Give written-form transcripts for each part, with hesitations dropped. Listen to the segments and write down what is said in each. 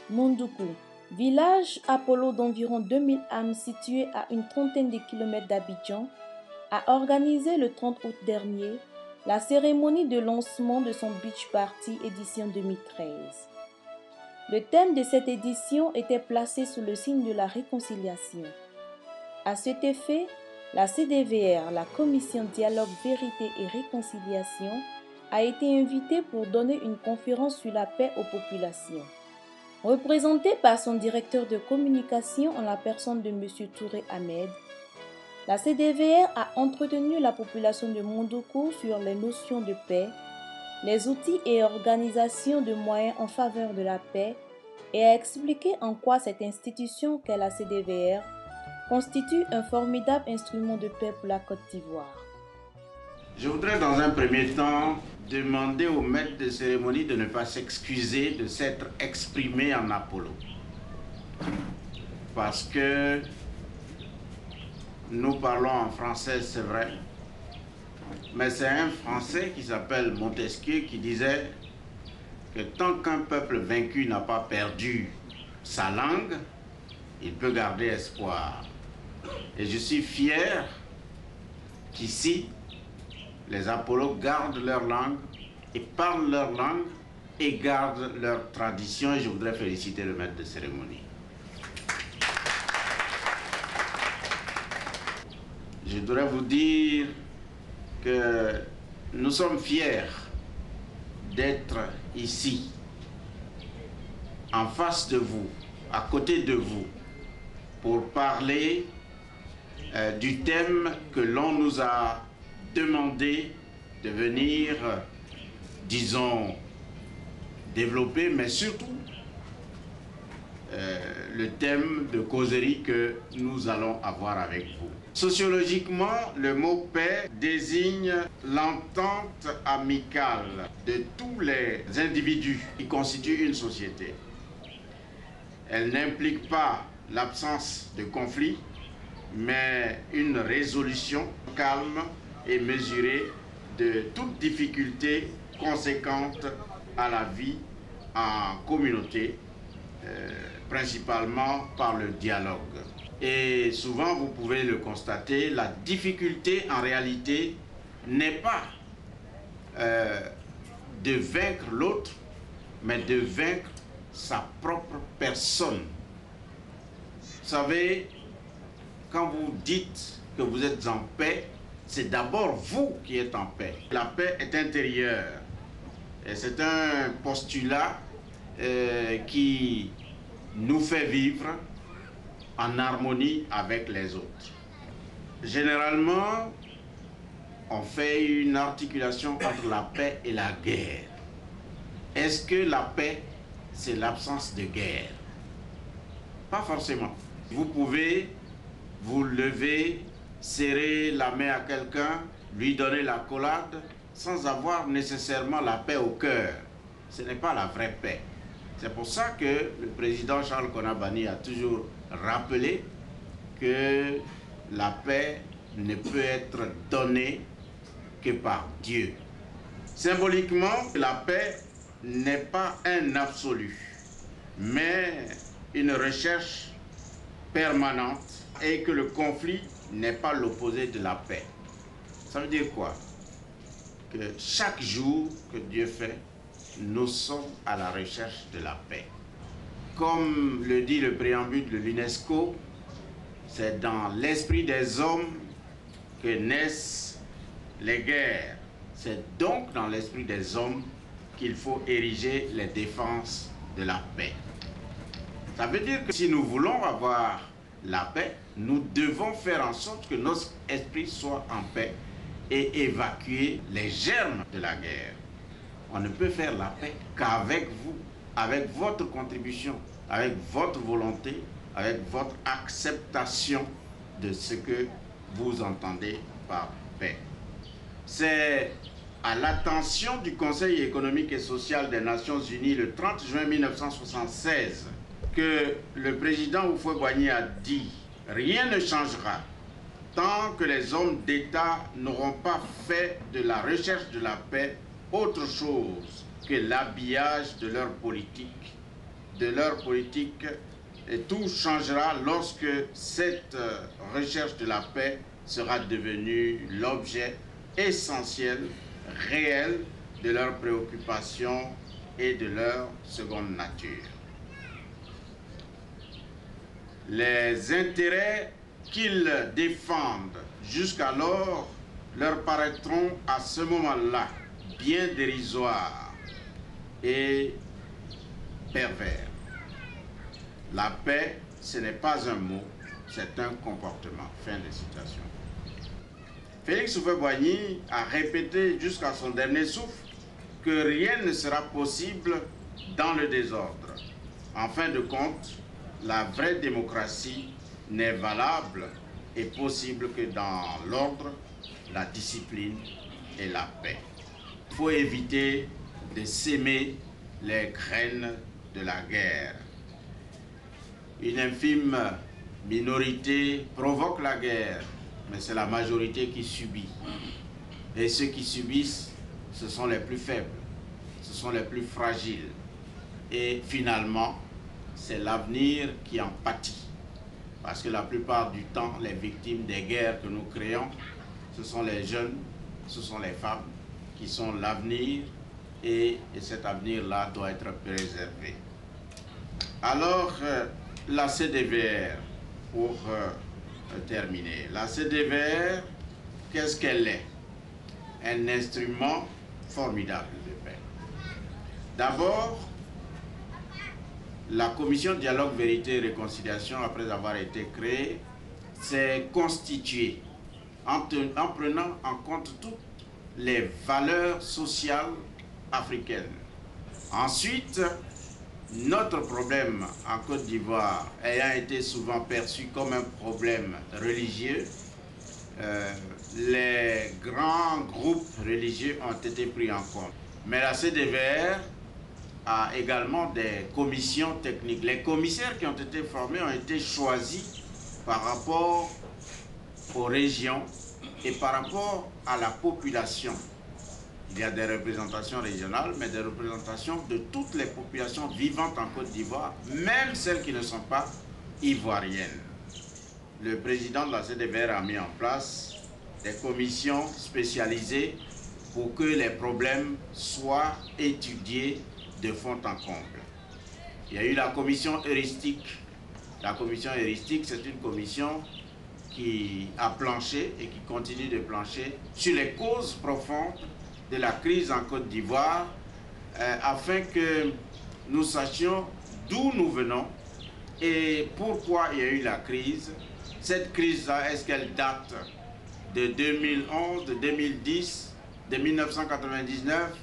Mondoukou, village Apollo d'environ 2000 âmes situé à une trentaine de kilomètres d'Abidjan, a organisé le 30 août dernier la cérémonie de lancement de son Beach Party édition 2013. Le thème de cette édition était placé sous le signe de la réconciliation. À cet effet, la CDVR, la Commission Dialogue, Vérité et Réconciliation, a été invitée pour donner une conférence sur la paix aux populations. Représentée par son directeur de communication en la personne de M. Touré Ahmed, la CDVR a entretenu la population de Mondoukou sur les notions de paix, les outils et organisations de moyens en faveur de la paix et a expliqué en quoi cette institution qu'est la CDVR constitue un formidable instrument de paix pour la Côte d'Ivoire. Je voudrais dans un premier temps demander au maître de cérémonie de ne pas s'excuser de s'être exprimé en Apollo. Parce que nous parlons en français, c'est vrai, mais c'est un Français qui s'appelle Montesquieu qui disait que tant qu'un peuple vaincu n'a pas perdu sa langue, il peut garder espoir. Et je suis fier qu'ici, les Apollos gardent leur langue et parlent leur langue et gardent leur tradition. Et je voudrais féliciter le maître de cérémonie. Je voudrais vous dire que nous sommes fiers d'être ici, en face de vous, à côté de vous, pour parler du thème que l'on nous a demandé de venir, disons, développer, mais surtout le thème de causerie que nous allons avoir avec vous. Sociologiquement, le mot paix désigne l'entente amicale de tous les individus qui constituent une société. Elle n'implique pas l'absence de conflit, mais une résolution calme et mesurée de toute difficulté conséquente à la vie en communauté, principalement par le dialogue. Et souvent, vous pouvez le constater, la difficulté en réalité n'est pas de vaincre l'autre, mais de vaincre sa propre personne. Vous savez, quand vous dites que vous êtes en paix, c'est d'abord vous qui êtes en paix. La paix est intérieure. Et c'est un postulat qui nous fait vivre en harmonie avec les autres. Généralement, on fait une articulation entre la paix et la guerre. Est-ce que la paix, c'est l'absence de guerre? Pas forcément. Vous pouvez vous lever, serrer la main à quelqu'un, lui donner la l'accolade, sans avoir nécessairement la paix au cœur. Ce n'est pas la vraie paix. C'est pour ça que le président Charles Konabani a toujours rappelé que la paix ne peut être donnée que par Dieu. Symboliquement, la paix n'est pas un absolu, mais une recherche permanente et que le conflit n'est pas l'opposé de la paix. Ça veut dire quoi? Que chaque jour que Dieu fait, nous sommes à la recherche de la paix. Comme le dit le préambule de l'UNESCO, c'est dans l'esprit des hommes que naissent les guerres. C'est donc dans l'esprit des hommes qu'il faut ériger les défenses de la paix. Ça veut dire que si nous voulons avoir la paix, nous devons faire en sorte que notre esprit soit en paix et évacuer les germes de la guerre. On ne peut faire la paix qu'avec vous, avec votre contribution, avec votre volonté, avec votre acceptation de ce que vous entendez par paix. C'est à l'attention du Conseil économique et social des Nations Unies le 30 juin 1976 que le président Houphouët-Boigny a dit « Rien ne changera tant que les hommes d'État n'auront pas fait de la recherche de la paix autre chose que l'habillage de leur politique de leur politique et tout changera lorsque cette recherche de la paix sera devenue l'objet essentiel, réel de leurs préoccupations et de leur seconde nature. Les intérêts qu'ils défendent jusqu'alors leur paraîtront à ce moment-là bien dérisoires et pervers. La paix, ce n'est pas un mot, c'est un comportement. Fin de citation. Félix Houphouët-Boigny a répété jusqu'à son dernier souffle que rien ne sera possible dans le désordre. En fin de compte, la vraie démocratie n'est valable et possible que dans l'ordre, la discipline et la paix. Il faut éviter de s'aimer les graines de la guerre. Une infime minorité provoque la guerre, mais c'est la majorité qui subit. Et ceux qui subissent, ce sont les plus faibles, ce sont les plus fragiles. Et finalement, c'est l'avenir qui en pâtit. Parce que la plupart du temps, les victimes des guerres que nous créons, ce sont les jeunes, ce sont les femmes qui sont l'avenir et cet avenir-là doit être préservé. Alors, la CDVR, pour terminer. La CDVR, qu'est-ce qu'elle est? Un instrument formidable de paix. D'abord, la commission Dialogue, Vérité et Réconciliation, après avoir été créée, s'est constituée en prenant en compte toutes les valeurs sociales africaines. Ensuite, notre problème en Côte d'Ivoire ayant été souvent perçu comme un problème religieux, les grands groupes religieux ont été pris en compte. Mais la CDVR a également des commissions techniques. Les commissaires qui ont été formés ont été choisis par rapport aux régions et par rapport à la population. Il y a des représentations régionales, mais des représentations de toutes les populations vivantes en Côte d'Ivoire, même celles qui ne sont pas ivoiriennes. Le président de la CDVR a mis en place des commissions spécialisées pour que les problèmes soient étudiés de fond en comble. Il y a eu la commission heuristique. La commission heuristique, c'est une commission qui a planché et qui continue de plancher sur les causes profondes de la crise en Côte d'Ivoire afin que nous sachions d'où nous venons et pourquoi il y a eu la crise. Cette crise-là, est-ce qu'elle date de 2011, de 2010, de 1999,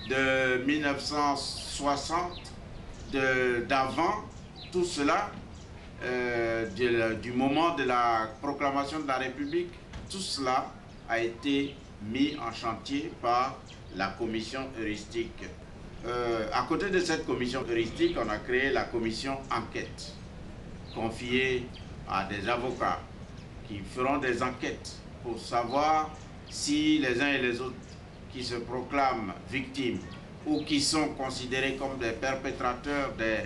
de 1960, d'avant, tout cela, du moment de la proclamation de la République, tout cela a été mis en chantier par la commission heuristique. À côté de cette commission heuristique, on a créé la commission enquête, confiée à des avocats qui feront des enquêtes pour savoir si les uns et les autres qui se proclament victimes ou qui sont considérés comme des perpétrateurs des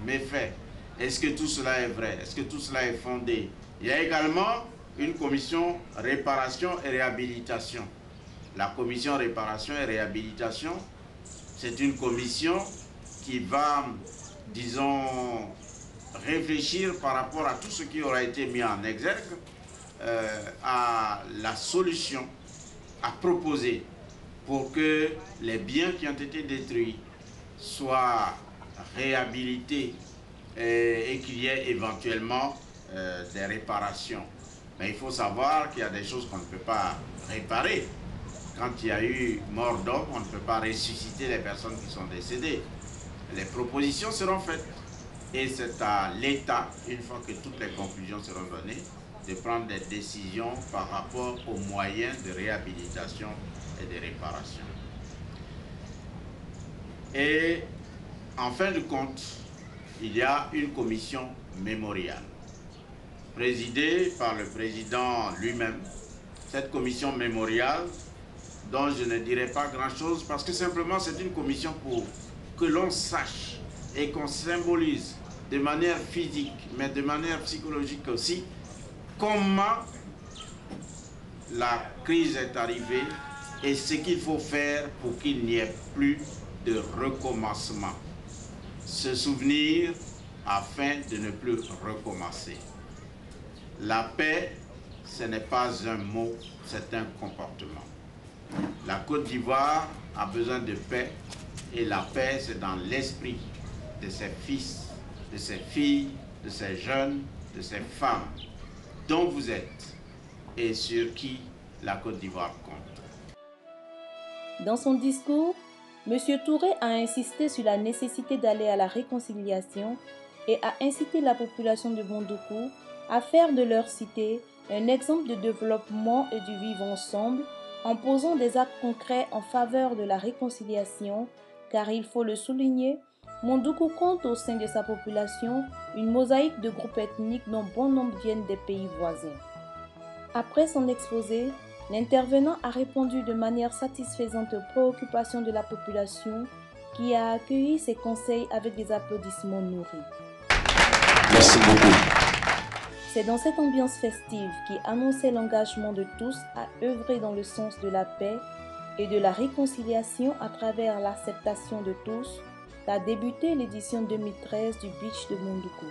méfaits, est-ce que tout cela est vrai? Est-ce que tout cela est fondé? Il y a également une commission réparation et réhabilitation. La commission réparation et réhabilitation, c'est une commission qui va, disons, réfléchir par rapport à tout ce qui aura été mis en exergue, à la solution à proposer pour que les biens qui ont été détruits soient réhabilités et qu'il y ait éventuellement des réparations. Mais il faut savoir qu'il y a des choses qu'on ne peut pas réparer. Quand il y a eu mort d'homme, on ne peut pas ressusciter les personnes qui sont décédées. Les propositions seront faites. Et c'est à l'État, une fois que toutes les conclusions seront données, de prendre des décisions par rapport aux moyens de réhabilitation et de réparation. Et en fin de compte, il y a une commission mémoriale, présidée par le président lui-même. Cette commission mémoriale, dont je ne dirai pas grand-chose, parce que simplement c'est une commission pour que l'on sache et qu'on symbolise de manière physique, mais de manière psychologique aussi, comment la crise est arrivée et ce qu'il faut faire pour qu'il n'y ait plus de recommencement. Se souvenir afin de ne plus recommencer. La paix, ce n'est pas un mot, c'est un comportement. La Côte d'Ivoire a besoin de paix et la paix, c'est dans l'esprit de ses fils, de ses filles, de ses jeunes, de ses femmes, dont vous êtes et sur qui la Côte d'Ivoire compte. Dans son discours, M. Touré a insisté sur la nécessité d'aller à la réconciliation et a incité la population de Mondoukou à faire de leur cité un exemple de développement et du vivre ensemble en posant des actes concrets en faveur de la réconciliation, car il faut le souligner, Mondoukou compte au sein de sa population une mosaïque de groupes ethniques dont bon nombre viennent des pays voisins. Après son exposé, l'intervenant a répondu de manière satisfaisante aux préoccupations de la population qui a accueilli ses conseils avec des applaudissements nourris. Merci beaucoup. C'est dans cette ambiance festive qui annonçait l'engagement de tous à œuvrer dans le sens de la paix et de la réconciliation à travers l'acceptation de tous qu'a débuté l'édition 2013 du Beach de Mondoukou.